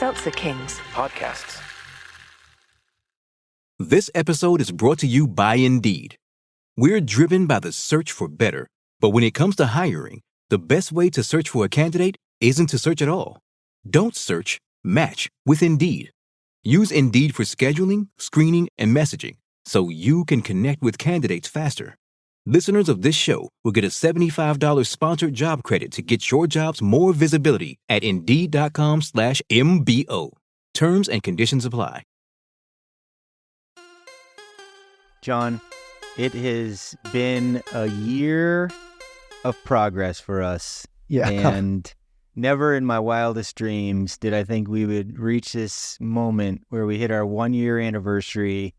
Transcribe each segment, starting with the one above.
Seltzer Kings podcasts. This episode is brought to you by Indeed. We're driven by the search for better, but when it comes to hiring, the best way to search for a candidate isn't to search at all. Don't search, match with Indeed. Use Indeed for scheduling, screening, and messaging so you can connect with candidates faster. Listeners of this show will get a $75 sponsored job credit to get your jobs more visibility at Indeed.com/MBO. Terms and conditions apply. John, it has been a year of progress for us. Yeah. And never in my wildest dreams did I think we would reach this moment where we hit our 1-year anniversary,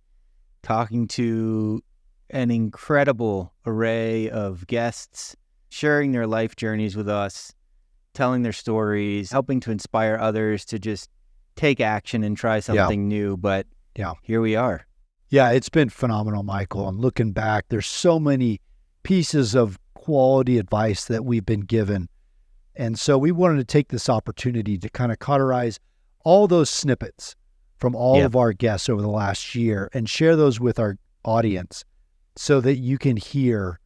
talking to an incredible array of guests, sharing their life journeys with us, telling their stories, helping to inspire others to just take action and try something new. But here we are. Yeah, it's been phenomenal, Michael. And looking back, there's so many pieces of quality advice that we've been given. And so we wanted to take this opportunity to kind of cauterize all those snippets from all of our guests over the last year and share those with our audience so that you can hear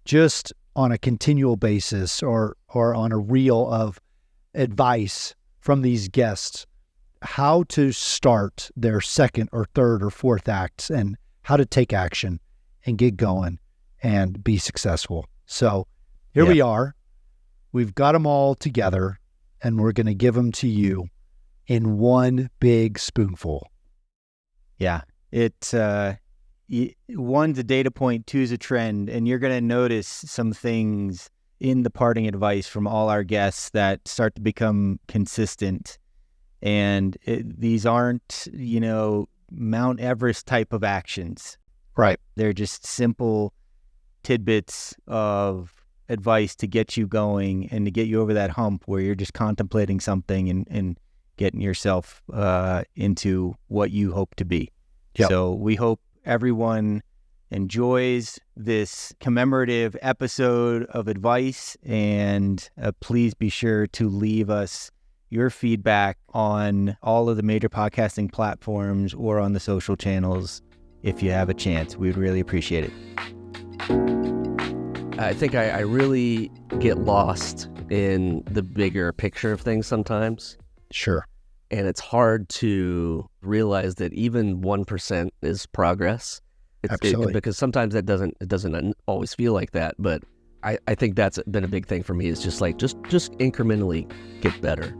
just on a continual basis or on a reel of advice from these guests, how to start their second or third or fourth acts and how to take action and get going and be successful. So here we are. We've got them all together and we're going to give them to you in one big spoonful. Yeah. It's one's a data point, two's a trend, and you're going to notice some things in the parting advice from all our guests that start to become consistent. And these aren't, Mount Everest type of actions. Right. They're just simple tidbits of advice to get you going and to get you over that hump where you're just contemplating something and getting yourself into what you hope to be. Yep. So we hope everyone enjoys this commemorative episode of advice, and please be sure to leave us your feedback on all of the major podcasting platforms or on the social channels if you have a chance. We'd really appreciate it. I think I really get lost in the bigger picture of things sometimes. Sure. And it's hard to realize that even 1% is progress. Absolutely. Because sometimes it doesn't always feel like that. But I think that's been a big thing for me, is just incrementally get better.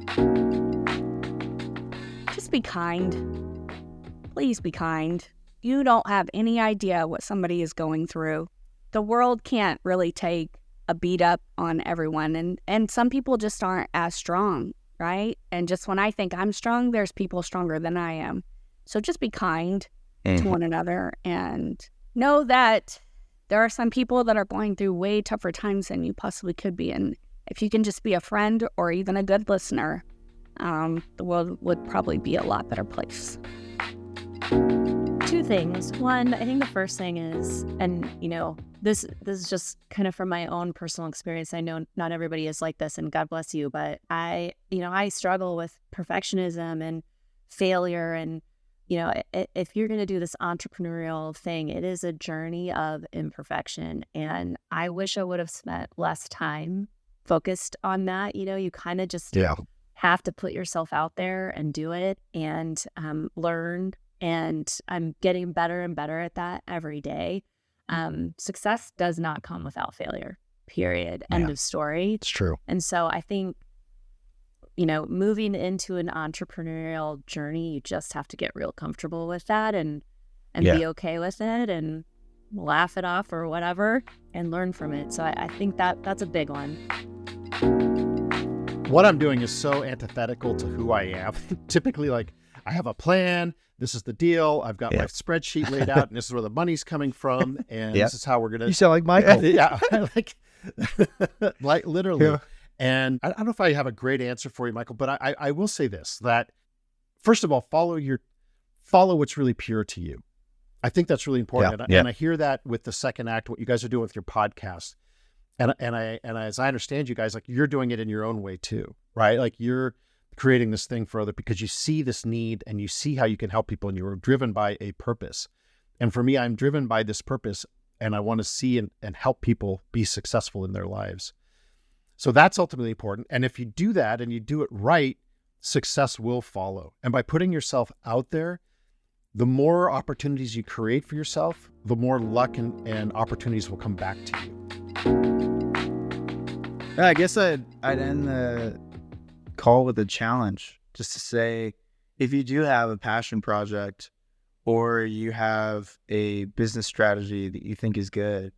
Just be kind. Please be kind. You don't have any idea what somebody is going through. The world can't really take a beat up on everyone. And some people just aren't as strong, right? And just when I think I'm strong, there's people stronger than I am. So just be kind to one another and know that there are some people that are going through way tougher times than you possibly could be. And if you can just be a friend or even a good listener, the world would probably be a lot better place. Two things. One, I think the first thing is, and this is just kind of from my own personal experience. I know not everybody is like this, and God bless you, but I struggle with perfectionism and failure. And, if you're going to do this entrepreneurial thing, it is a journey of imperfection. And I wish I would have spent less time focused on that. You kind of just have to put yourself out there and do it and learn. And I'm getting better and better at that every day. Success does not come without failure, period. End of story. It's true. And so I think, moving into an entrepreneurial journey, you just have to get real comfortable with that and be okay with it and laugh it off or whatever and learn from it. So I think that's a big one. What I'm doing is so antithetical to who I am. Typically, I have a plan. This is the deal. I've got my spreadsheet laid out, and this is where the money's coming from, and this is how we're gonna. You sound like Michael. Yeah, like literally. Yeah. And I don't know if I have a great answer for you, Michael, but I will say this: that first of all, follow what's really pure to you. I think that's really important, and I hear that with the second act, what you guys are doing with your podcast, and as I understand you guys, you're doing it in your own way too, right? You're creating this thing for other, because you see this need and you see how you can help people, and you are driven by a purpose. And for me, I'm driven by this purpose, and I want to see and help people be successful in their lives. So that's ultimately important. And if you do that and you do it right, success will follow. And by putting yourself out there, the more opportunities you create for yourself, the more luck and opportunities will come back to you. I guess I'd end the call with a challenge, just to say, if you do have a passion project or you have a business strategy that you think is good,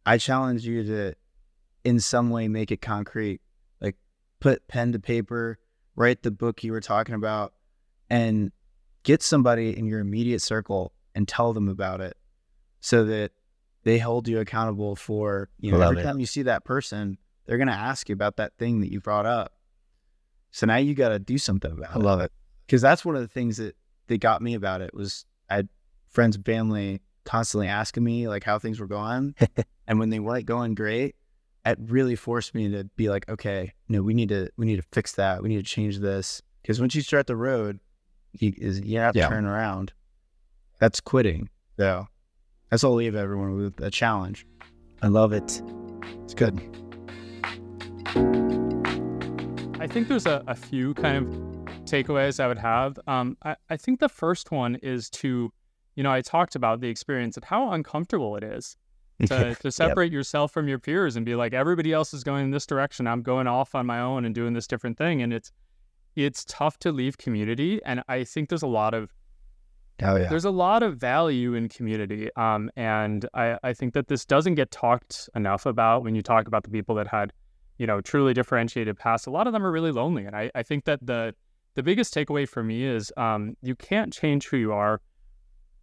I challenge you to in some way make it concrete. Like, put pen to paper, write the book you were talking about, and get somebody in your immediate circle and tell them about it, so that they hold you accountable for, every time you see that person, they're going to ask you about that thing that you brought up. So now you got to do something about it. I love it. Because that's one of the things that got me about it, was I had friends and family constantly asking me like how things were going. And when they weren't going great, it really forced me to be like, okay, no, we need to fix that. We need to change this. Because once you start the road, you have to turn around. That's quitting. So that's what I'll leave everyone with, a challenge. I love it. It's good. I think there's a few kind of takeaways I would have. I think the first one is to, I talked about the experience of how uncomfortable it is to separate yourself from your peers and be like, everybody else is going in this direction, I'm going off on my own and doing this different thing. And it's tough to leave community. And I think there's a lot of value in community. And I think that this doesn't get talked enough about when you talk about the people that had, truly differentiated paths. A lot of them are really lonely. And I think that the biggest takeaway for me is you can't change who you are.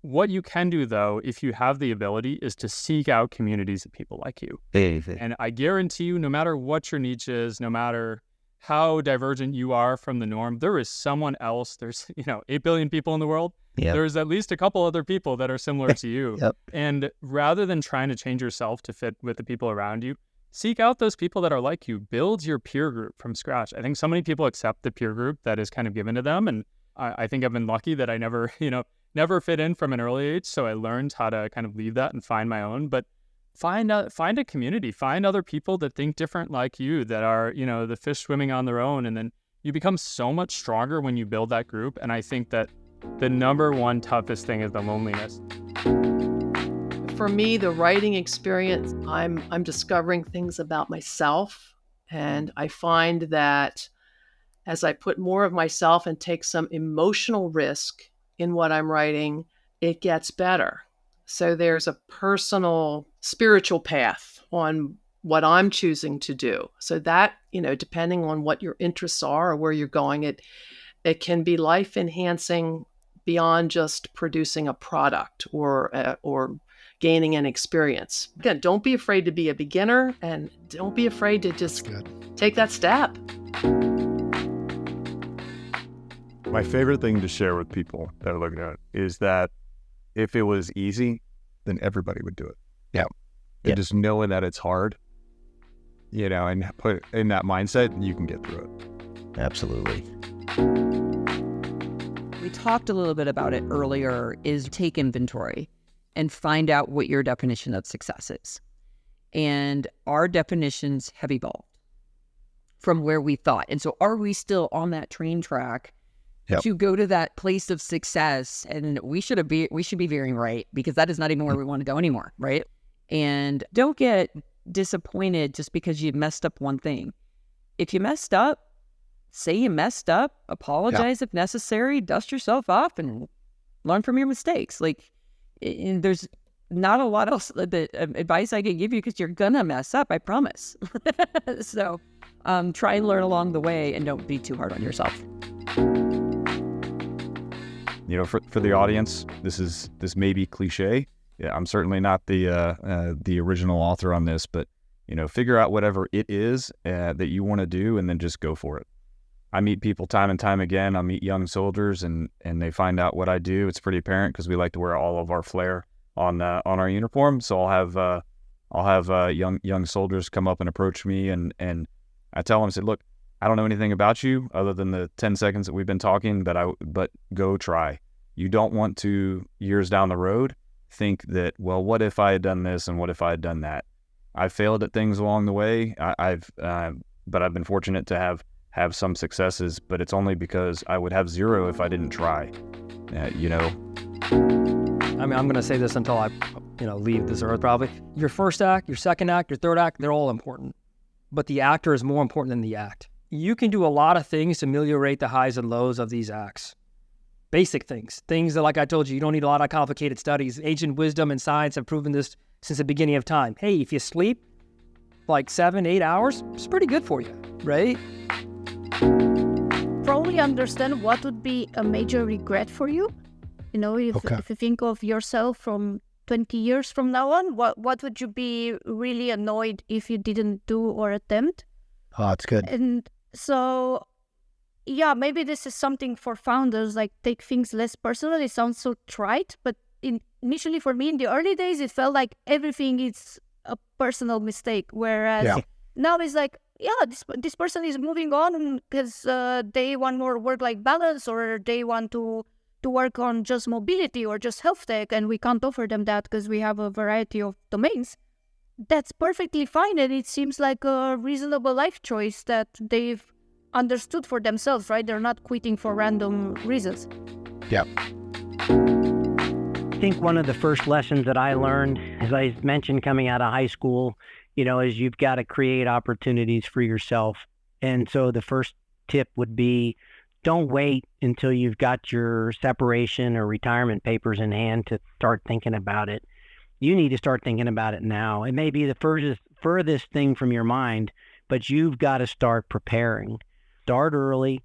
What you can do, though, if you have the ability, is to seek out communities of people like you. And I guarantee you, no matter what your niche is, no matter how divergent you are from the norm, there is someone else. There's, 8 billion people in the world. Yep. There's at least a couple other people that are similar to you. Yep. And rather than trying to change yourself to fit with the people around you, seek out those people that are like you. Build your peer group from scratch. I think so many people accept the peer group that is kind of given to them. And I think I've been lucky that I never fit in from an early age. So I learned how to kind of leave that and find my own. But find a community, find other people that think different like you, that are, the fish swimming on their own. And then you become so much stronger when you build that group. And I think that the number one toughest thing is the loneliness. For me, the writing experience, I'm discovering things about myself. And I find that as I put more of myself and take some emotional risk in what I'm writing, it gets better. So there's a personal, spiritual path on what I'm choosing to do. So that, depending on what your interests are or where you're going, it can be life enhancing beyond just producing a product or gaining an experience. Again, don't be afraid to be a beginner, and don't be afraid to just take that step. My favorite thing to share with people that are looking at it is that if it was easy, then everybody would do it. Yeah. And just knowing that it's hard, and put in that mindset, you can get through it. Absolutely. We talked a little bit about it earlier, is take inventory and find out what your definition of success is. And our definitions have evolved from where we thought. And so are we still on that train track to go to that place of success? And we should be veering right, because that is not even where we want to go anymore, right? And don't get disappointed just because you messed up one thing. If you messed up, say you messed up, apologize if necessary, dust yourself off and learn from your mistakes. And there's not a lot else that advice I can give you, because you're gonna mess up, I promise. So try and learn along the way, and don't be too hard on yourself. For the audience, this may be cliche. Yeah, I'm certainly not the original author on this, but figure out whatever it is that you want to do, and then just go for it. I meet people time and time again. I meet young soldiers, and they find out what I do. It's pretty apparent because we like to wear all of our flair on our uniform. So I'll have young soldiers come up and approach me, and I tell them, I said, look, I don't know anything about you other than the 10 seconds that we've been talking, but go try. You don't want to, years down the road, think that, well, what if I had done this and what if I had done that? I've failed at things along the way. But I've been fortunate to have some successes, but it's only because I would have zero if I didn't try. You know. I mean, I'm going to say this until I, leave this earth probably. Your first act, your second act, your third act, they're all important. But the actor is more important than the act. You can do a lot of things to ameliorate the highs and lows of these acts. Basic things. Things that, like I told you, you don't need a lot of complicated studies. Ancient wisdom and science have proven this since the beginning of time. Hey, if you sleep like 7-8 hours, it's pretty good for you, right? Probably understand what would be a major regret for you. If you think of yourself from 20 years from now on, what would you be really annoyed if you didn't do or attempt? Oh, that's good. And so, yeah, maybe this is something for founders, like take things less personal. It sounds so trite, but initially for me in the early days, it felt like everything is a personal mistake. Whereas now it's like, this person is moving on because they want more work-life balance, or they want to work on just mobility or just health tech, and we can't offer them that because we have a variety of domains. That's perfectly fine, and it seems like a reasonable life choice that they've understood for themselves, right? They're not quitting for random reasons. Yeah. I think one of the first lessons that I learned, as I mentioned coming out of high school, is you've got to create opportunities for yourself. And so the first tip would be, don't wait until you've got your separation or retirement papers in hand to start thinking about it. You need to start thinking about it now. It may be the furthest thing from your mind, but you've got to start preparing. Start early,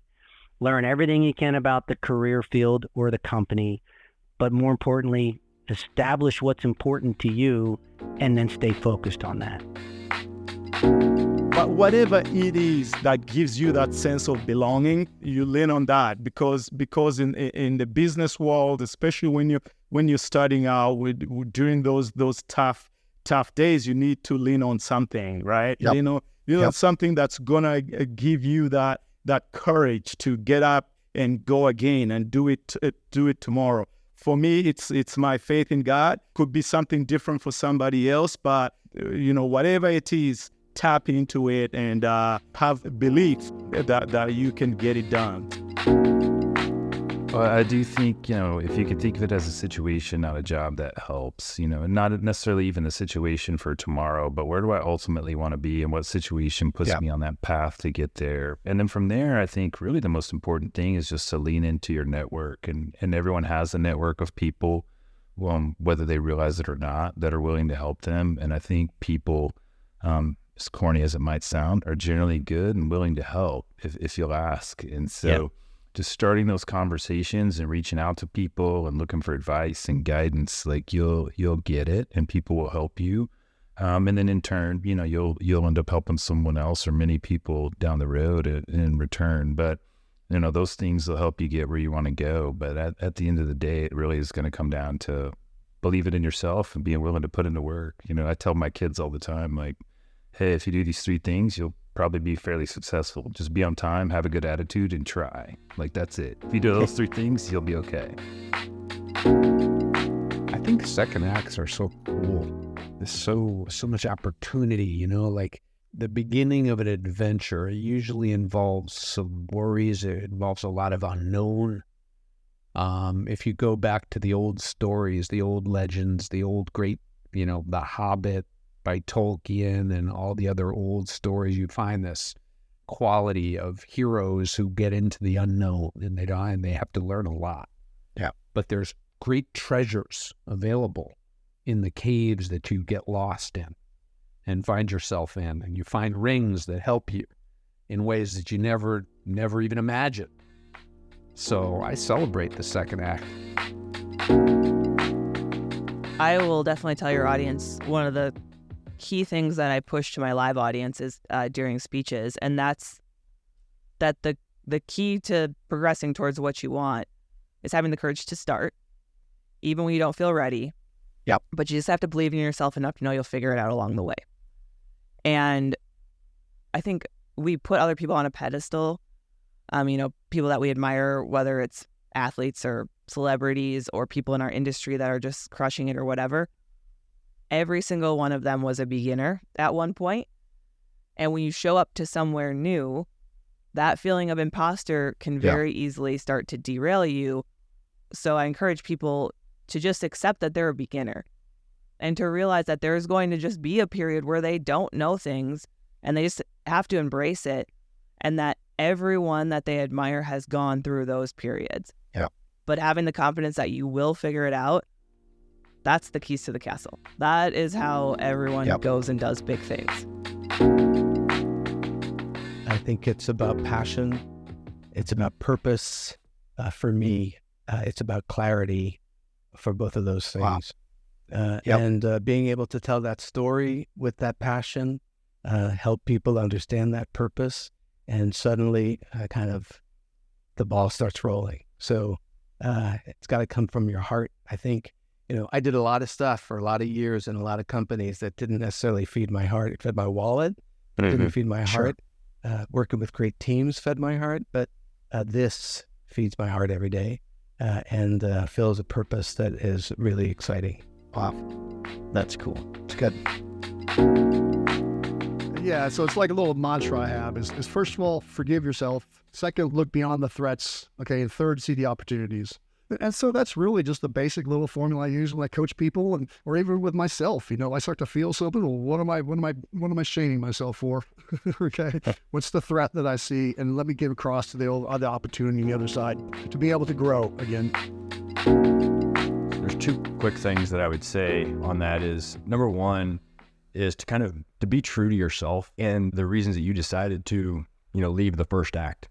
learn everything you can about the career field or the company, but more importantly, establish what's important to you and then stay focused on that. But whatever it is that gives you that sense of belonging, you lean on that because in the business world, especially when you're starting out during those tough days, you need to lean on something, right? Yep. Lean on something that's gonna give you that courage to get up and go again and do it tomorrow. For me, it's my faith in God. Could be something different for somebody else, but whatever it is, tap into it and have belief that you can get it done. Well, I do think, if you could think of it as a situation, not a job, that helps, and not necessarily even a situation for tomorrow, but where do I ultimately want to be and what situation puts me on that path to get there? And then from there, I think really the most important thing is just to lean into your network, and everyone has a network of people, whether they realize it or not, that are willing to help them. And I think people, as corny as it might sound, are generally good and willing to help if you'll ask. And so just starting those conversations and reaching out to people and looking for advice and guidance, like you'll get it and people will help you. And then in turn, you'll end up helping someone else or many people down the road in return. But, those things will help you get where you want to go. But at the end of the day, it really is going to come down to believe it in yourself and being willing to put into work. I tell my kids all the time, like, hey, if you do these 3 things, you'll probably be fairly successful. Just be on time, have a good attitude, and try. Like, that's it. If you do those 3 things, you'll be okay. I think second acts are so cool. There's so much opportunity, like the beginning of an adventure usually involves some worries. It involves a lot of unknown. If you go back to the old stories, the old legends, the old great, The Hobbit by Tolkien and all the other old stories, you find this quality of heroes who get into the unknown and they die and they have to learn a lot. Yeah. But there's great treasures available in the caves that you get lost in and find yourself in, and you find rings that help you in ways that you never even imagined. So I celebrate the second act. I will definitely tell your audience one of the key things that I push to my live audience is during speeches, and that's that the key to progressing towards what you want is having the courage to start, even when you don't feel ready. Yep. But you just have to believe in yourself enough to know you'll figure it out along the way. And I think we put other people on a pedestal, people that we admire, whether it's athletes or celebrities or people in our industry that are just crushing it or whatever. Every single one of them was a beginner at one point. And when you show up to somewhere new, that feeling of imposter can very easily start to derail you. So I encourage people to just accept that they're a beginner and to realize that there's going to just be a period where they don't know things and they just have to embrace it, and that everyone that they admire has gone through those periods. Yeah. But having the confidence that you will figure it out, that's the keys to the castle. That is how everyone goes and does big things. I think it's about passion. It's about purpose. For me, it's about clarity for both of those things. Wow. And being able to tell that story with that passion, help people understand that purpose, and suddenly kind of the ball starts rolling. So it's got to come from your heart. I think, I did a lot of stuff for a lot of years in a lot of companies that didn't necessarily feed my heart. It fed my wallet, didn't feed my heart. Working with great teams fed my heart, but this feeds my heart every day and fills a purpose that is really exciting. Wow. That's cool. It's good. Yeah, so it's like a little mantra I have is first of all, forgive yourself. Second, look beyond the threats. Okay, and third, see the opportunities. And so that's really just the basic little formula I use when I coach people, or even with myself. I start to feel something. Well, what am I shaming myself for? Okay, what's the threat that I see, and let me get across to the other opportunity on the other side to be able to grow again. There's two quick things that I would say on that is, number one is to be true to yourself and the reasons that you decided to, leave the first act,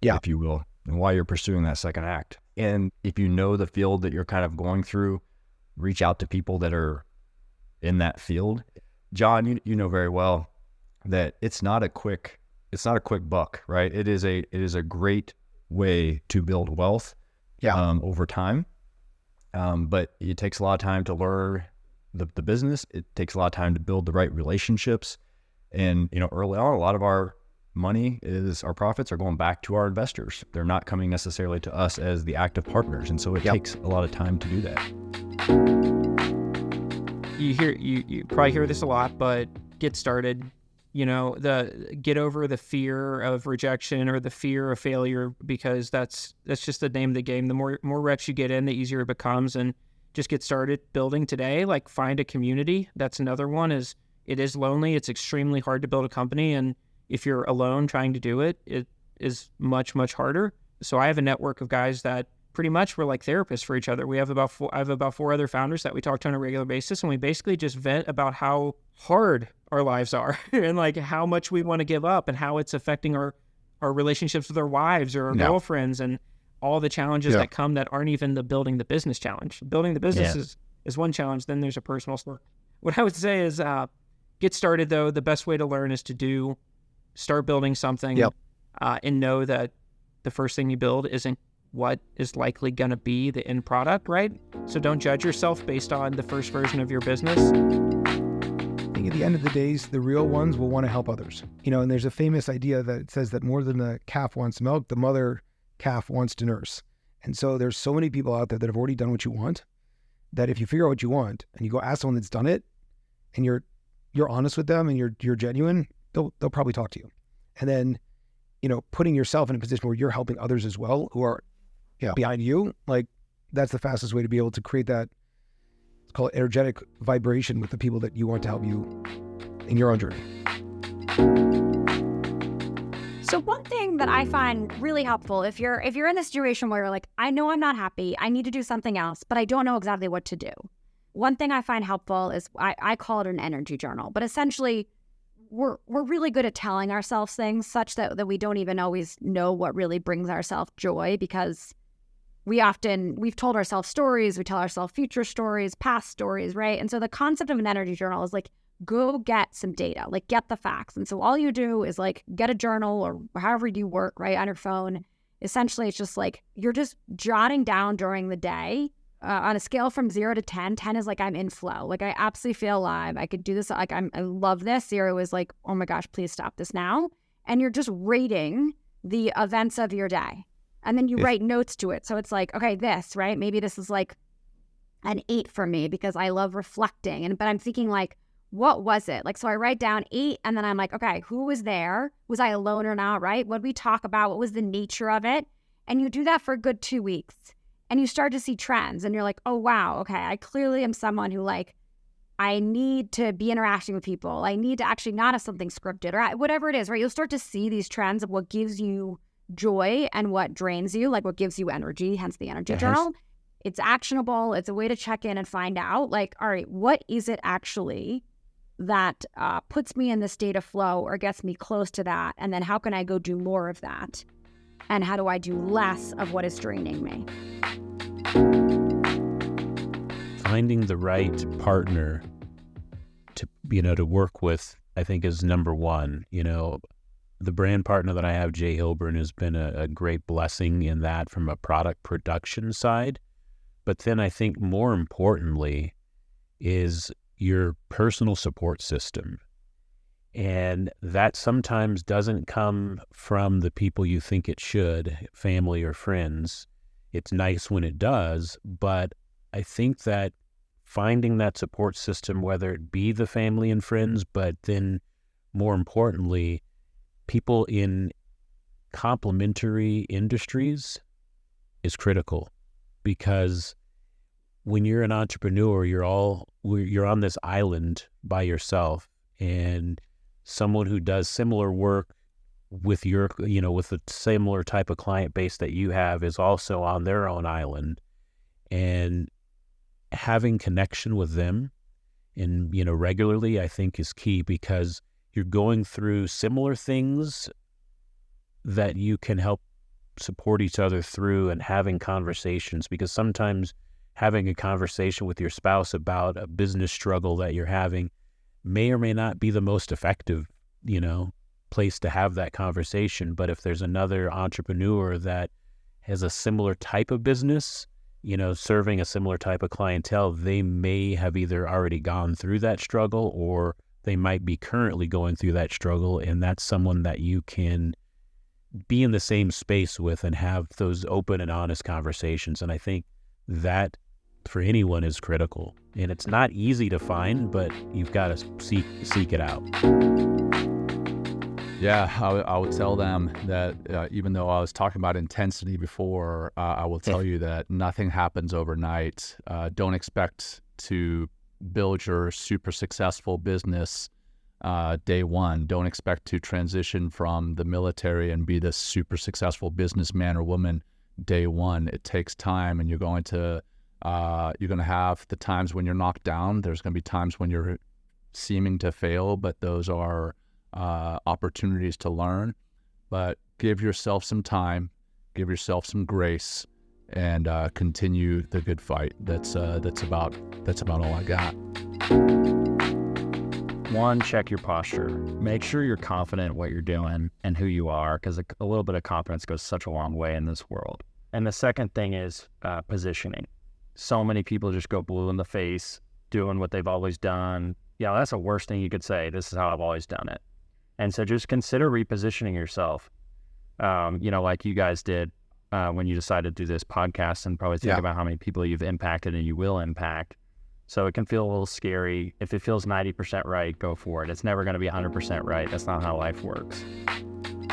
if you will, and why you're pursuing that second act. And if you know the field that you're kind of going through, reach out to people that are in that field. John, you know very well that it's not a quick buck, right? It is a great way to build wealth over time. But it takes a lot of time to learn the business. It takes a lot of time to build the right relationships. And, early on, a lot of our profits are going back to our investors. They're not coming necessarily to us as the active partners. And so it takes a lot of time to do that. You probably hear this a lot, but get started. Get over the fear of rejection or the fear of failure, because that's just the name of the game. The more reps you get in, the easier it becomes. And just get started building today. Like, find a community. That's another one. It is lonely. It's extremely hard to build a company, and if you're alone trying to do it, it is much, much harder. So I have a network of guys that pretty much we're like therapists for each other. I have about 4 other founders that we talk to on a regular basis, and we basically just vent about how hard our lives are and like how much we want to give up and how it's affecting our relationships with our wives or our girlfriends and all the challenges that come that aren't even the building the business challenge. Building the business is one challenge. Then there's a personal story. What I would say is get started, though. The best way to learn is to start building something and know that the first thing you build isn't what is likely going to be the end product, right? So don't judge yourself based on the first version of your business. I think at the end of the days, the real ones will want to help others. And there's a famous idea that says that more than the calf wants milk, the mother calf wants to nurse. And so there's so many people out there that have already done what you want, that if you figure out what you want and you go ask someone that's done it and you're honest with them and you're genuine, they'll probably talk to you. And then, putting yourself in a position where you're helping others as well who are behind you, like, that's the fastest way to be able to create that, it's called energetic vibration with the people that you want to help you in your own journey. So one thing that I find really helpful, if you're in a situation where you're like, I know I'm not happy, I need to do something else, but I don't know exactly what to do. One thing I find helpful is I call it an energy journal, but essentially we're really good at telling ourselves things such that we don't even always know what really brings ourselves joy, because we've told ourselves stories, we tell ourselves future stories, past stories, right? And so the concept of an energy journal is like, go get some data, like get the facts. And so all you do is like get a journal or however you work, right, on your phone. Essentially, it's just like you're just jotting down during the day on a scale from 0 to 10. 10 is like I'm in flow. Like I absolutely feel alive. I could do this. Like I love this. 0 is like, oh my gosh, please stop this now. and you're just rating the events of your day. And then you write notes to it. So it's like, okay, this, right? Maybe this is like an 8 for me because I love reflecting. But I'm thinking like, what was it? Like, so I write down 8 and then I'm like, okay, who was there? Was I alone or not, right? What did we talk about? What was the nature of it? And you do that for a good 2 weeks and you start to see trends and you're like, oh, wow, okay, I clearly am someone who like, I need to be interacting with people. I need to actually not have something scripted or whatever it is, right? You'll start to see these trends of what gives you joy and what drains you, like what gives you energy, hence the energy journal. It's actionable. It's a way to check in and find out like, all right, what is it actually that puts me in the state of flow or gets me close to that? And then how can I go do more of that? And how do I do less of what is draining me? Finding the right partner to, to work with, I think is number one. The brand partner that I have, Jay Hilburn, has been a great blessing in that from a product production side. But then I think more importantly is your personal support system. And that sometimes doesn't come from the people you think it should, family or friends. It's nice when it does, but I think that finding that support system, whether it be the family and friends, but then more importantly, people in complementary industries is critical, because when you're an entrepreneur, you're on this island by yourself, and someone who does similar work with with a similar type of client base that you have is also on their own island, and having connection with them and, regularly, I think is key, because you're going through similar things that you can help support each other through, and having conversations, because sometimes having a conversation with your spouse about a business struggle that you're having may or may not be the most effective, place to have that conversation. But if there's another entrepreneur that has a similar type of business, serving a similar type of clientele, they may have either already gone through that struggle or they might be currently going through that struggle. And that's someone that you can be in the same space with and have those open and honest conversations. And I think that for anyone is critical. And it's not easy to find, but you've got to seek it out. Yeah, I would tell them that even though I was talking about intensity before, I will tell you that nothing happens overnight. Don't expect to build your super successful business day one. Don't expect to transition from the military and be this super successful businessman or woman day one. It takes time, and you're going to have the times when you're knocked down. There's going to be times when you're seeming to fail, but those are opportunities to learn. But give yourself some time, give yourself some grace, and continue the good fight. That's about all I got. One, check your posture. Make sure you're confident in what you're doing and who you are, because a little bit of confidence goes such a long way in this world. And the second thing is positioning. So many people just go blue in the face, doing what they've always done. Yeah, that's the worst thing you could say. This is how I've always done it. And so just consider repositioning yourself, like you guys did when you decided to do this podcast, and probably think about how many people you've impacted and you will impact. So it can feel a little scary. If it feels 90% right, go for it. It's never going to be 100% right. That's not how life works.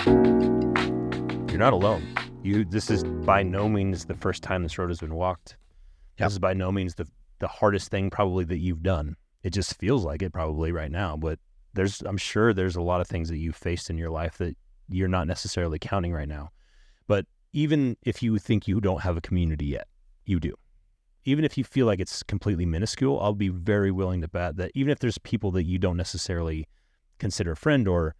You're not alone. This is by no means the first time this road has been walked. This is by no means the hardest thing probably that you've done. It just feels like it probably right now, but I'm sure there's a lot of things that you've faced in your life that you're not necessarily counting right now. But even if you think you don't have a community yet, you do. Even if you feel like it's completely minuscule, I'll be very willing to bet that even if there's people that you don't necessarily consider a friend or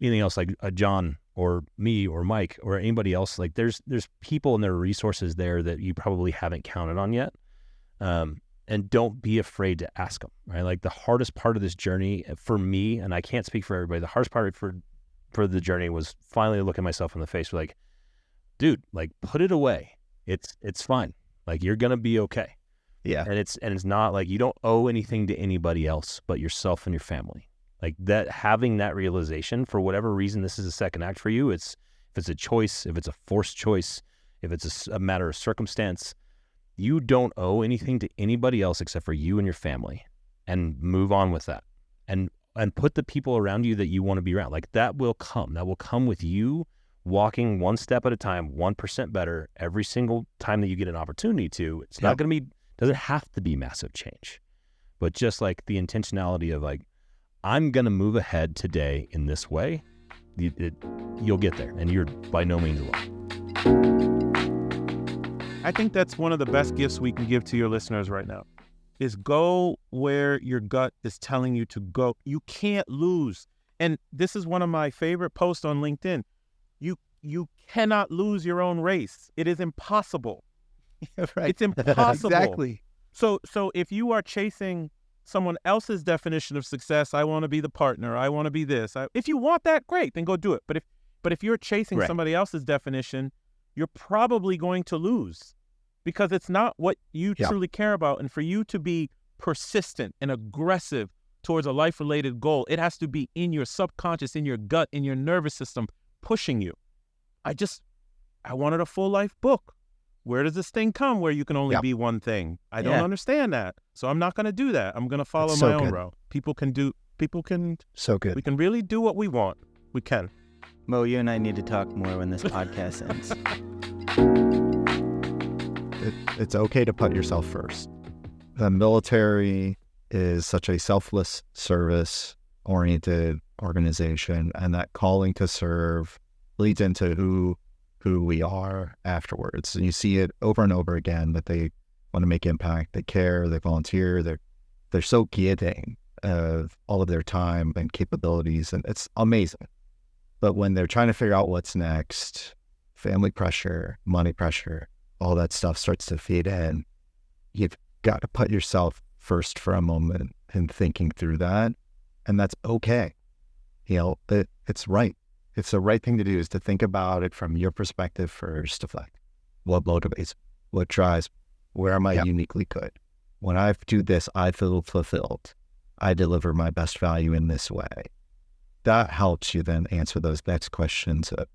anything else, like a John or me or Mike or anybody else, like there's people and there are resources there that you probably haven't counted on yet. And don't be afraid to ask them, right? Like the hardest part of this journey for me, and I can't speak for everybody, the hardest part for the journey was finally looking myself in the face, like, dude, like put it away. It's fine. Like you're going to be okay. Yeah. And it's not like you don't owe anything to anybody else but yourself and your family. Like that, having that realization, for whatever reason, this is a second act for you. If it's a choice, if it's a forced choice, if it's a matter of circumstance, you don't owe anything to anybody else except for you and your family, and move on with that. And put the people around you that you want to be around. Like that will come. That will come with you walking one step at a time, 1% better every single time that you get an opportunity to. It's not going to be, doesn't have to be massive change, but just like the intentionality of like, I'm going to move ahead today in this way. You'll get there, and you're by no means alone. I think that's one of the best gifts we can give to your listeners right now, is go where your gut is telling you to go. You can't lose. And this is one of my favorite posts on LinkedIn. You cannot lose your own race. It is impossible. Right. It's impossible. Exactly. So if you are chasing someone else's definition of success, I want to be the partner, I want to be this. If you want that, great, then go do it. But if you're chasing somebody else's definition, you're probably going to lose, because it's not what you truly care about. And for you to be persistent and aggressive towards a life-related goal, it has to be in your subconscious, in your gut, in your nervous system, pushing you. I wanted a full life book. Where does this thing come where you can only be one thing? I don't understand that. So I'm not going to do that. I'm going to follow my own route. People can. So good. We can really do what we want. We can. Mo, you and I need to talk more when this podcast ends. It's okay to put yourself first. The military is such a selfless, service-oriented organization, and that calling to serve leads into who we are afterwards. And you see it over and over again, that they want to make impact, they care, they volunteer, they're so giving of all of their time and capabilities, and it's amazing. But when they're trying to figure out what's next, family pressure, money pressure, all that stuff starts to feed in. You've got to put yourself first for a moment in thinking through that, and that's okay. It's right. It's the right thing to do, is to think about it from your perspective first, of like, what motivates, what drives, where am I uniquely good? When I do this, I feel fulfilled. I deliver my best value in this way. That helps you then answer those next questions of,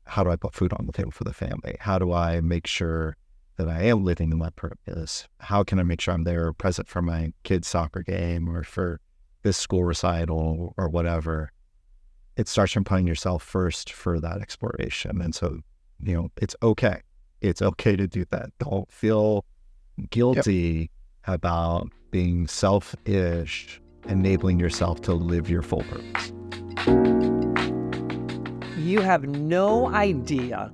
how do I put food on the table for the family? How do I make sure that I am living in my purpose? How can I make sure I'm there present for my kid's soccer game or for this school recital or whatever? It starts from putting yourself first for that exploration. And so, it's okay. It's okay to do that. Don't feel guilty about being selfish, enabling yourself to live your full purpose. You have no idea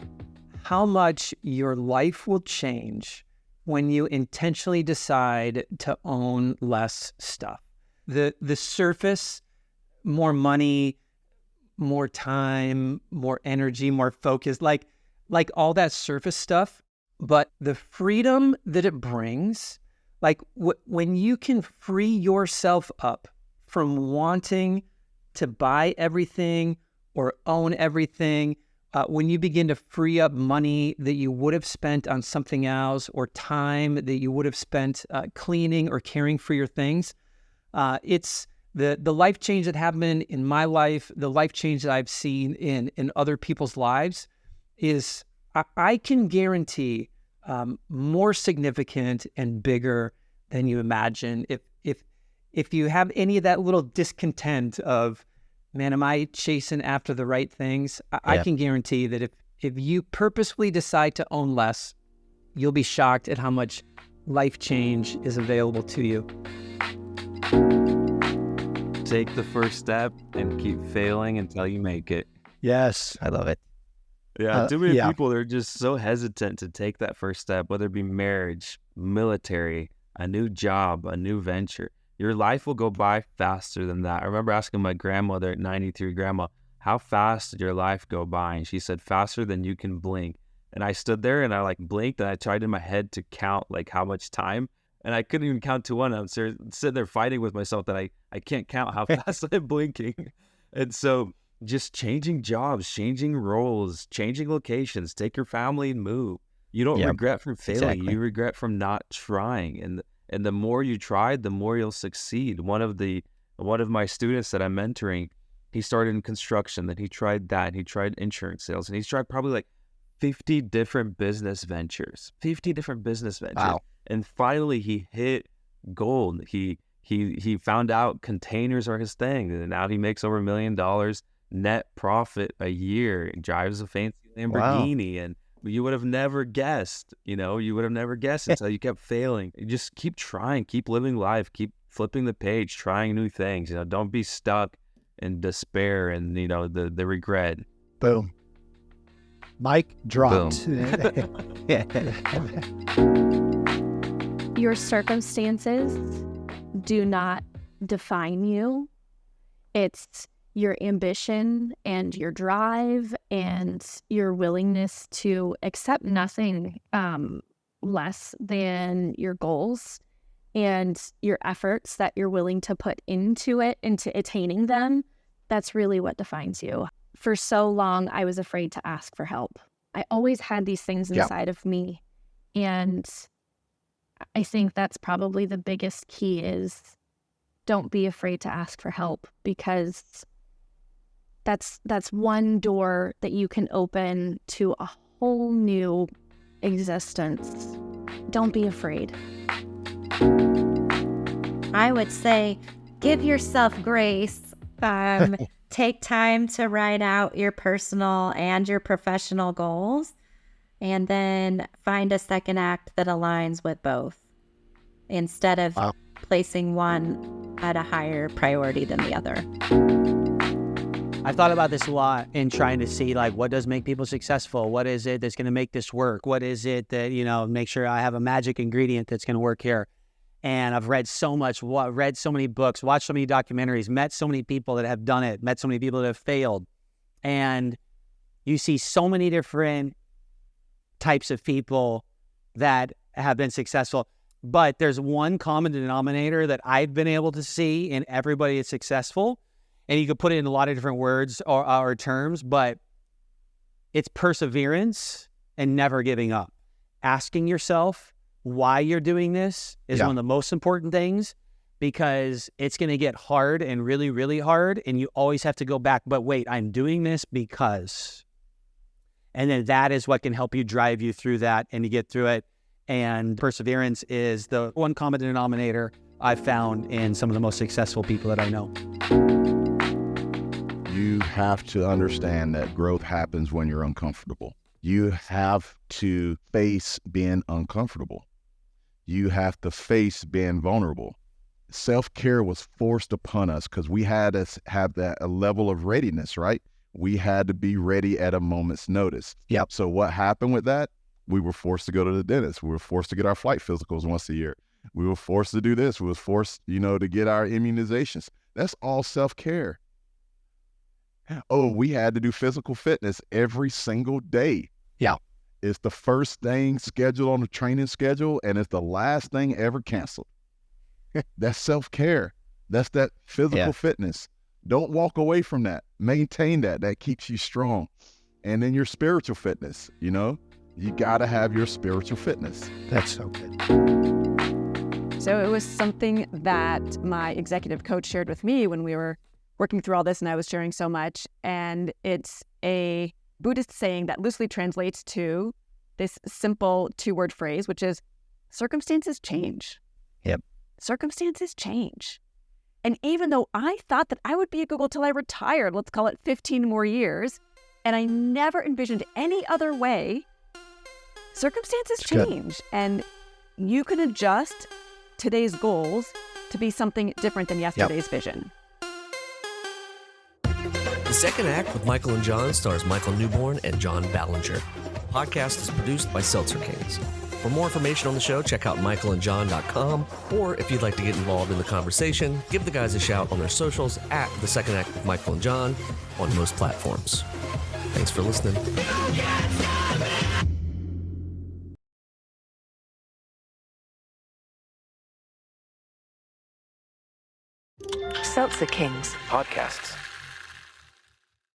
how much your life will change when you intentionally decide to own less stuff. The surface, more money, more time, more energy, more focus, like all that surface stuff. But the freedom that it brings, like when you can free yourself up from wanting to buy everything or own everything, when you begin to free up money that you would have spent on something else, or time that you would have spent cleaning or caring for your things, it's the life change that happened in my life, the life change that I've seen in other people's lives is, I can guarantee, more significant and bigger than you imagine. If you have any of that little discontent of, man, am I chasing after the right things? I can guarantee that if you purposefully decide to own less, you'll be shocked at how much life change is available to you. Take the first step and keep failing until you make it. Yes. I love it. Yeah, too many people are just so hesitant to take that first step, whether it be marriage, military, a new job, a new venture. Your life will go by faster than that. I remember asking my grandmother at 93, Grandma, how fast did your life go by? And she said, faster than you can blink. And I stood there and I blinked, and I tried in my head to count how much time. And I couldn't even count to one. I'm sitting there fighting with myself that I can't count how fast I'm blinking. And so just changing jobs, changing roles, changing locations, take your family and move. You don't regret from failing. Exactly. You regret from not trying. And the more you try, the more you'll succeed. One of the One of my students that I'm mentoring, he started in construction, then he tried that, and he tried insurance sales, and he's tried probably like 50 different business ventures. Wow. And finally he hit gold. He found out containers are his thing, and now he makes over $1 million net profit a year, and drives a fancy Lamborghini. Wow. And you would have never guessed, until you kept failing. You just keep trying, keep living life, keep flipping the page, trying new things. Don't be stuck in despair and the regret. Boom. Mic dropped. Your circumstances do not define you. It's your ambition and your drive and your willingness to accept nothing less than your goals and your efforts that you're willing to put into it, into attaining them. That's really what defines you. For so long, I was afraid to ask for help. I always had these things inside of me. And I think that's probably the biggest key is don't be afraid to ask for help, because that's one door that you can open to a whole new existence. Don't be afraid. I would say give yourself grace. Take time to write out your personal and your professional goals, and then find a second act that aligns with both instead of placing one at a higher priority than the other. I've thought about this a lot in trying to see, like, what does make people successful? What is it that's going to make this work? What is it that, make sure I have a magic ingredient that's going to work here? And I've read so much, read so many books, watched so many documentaries, met so many people that have done it, met so many people that have failed. And you see so many different types of people that have been successful. But there's one common denominator that I've been able to see in everybody that's successful. And you could put it in a lot of different words or terms, but it's perseverance and never giving up. Asking yourself why you're doing this is one of the most important things, because it's going to get hard and really, really hard. And you always have to go back, but wait, I'm doing this because. And then that is what can help you drive you through that and to get through it. And perseverance is the one common denominator I've found in some of the most successful people that I know. You have to understand that growth happens when you're uncomfortable. You have to face being uncomfortable. You have to face being vulnerable. Self-care was forced upon us because we had to have a level of readiness, right? We had to be ready at a moment's notice. Yep. So what happened with that? We were forced to go to the dentist. We were forced to get our flight physicals once a year. We were forced to do this. We was forced, to get our immunizations. That's all self-care. Oh, we had to do physical fitness every single day. Yeah. It's the first thing scheduled on the training schedule, and it's the last thing ever canceled. That's self-care. That's that physical fitness. Don't walk away from that. Maintain that. That keeps you strong. And then your spiritual fitness, you got to have your spiritual fitness. That's so good. So it was something that my executive coach shared with me when we were working through all this, and I was sharing so much. And it's a Buddhist saying that loosely translates to this simple 2-word phrase, which is circumstances change. Yep. Circumstances change. And even though I thought that I would be at Google till I retired, let's call it 15 more years, and I never envisioned any other way, circumstances change. And you can adjust today's goals to be something different than yesterday's vision. The Second Act with Michael and John stars Michael Newborn and John Ballinger. The podcast is produced by Seltzer Kings. For more information on the show, check out michaelandjohn.com, or if you'd like to get involved in the conversation, give the guys a shout on their socials at The Second Act with Michael and John on most platforms. Thanks for listening. Seltzer Kings Podcasts.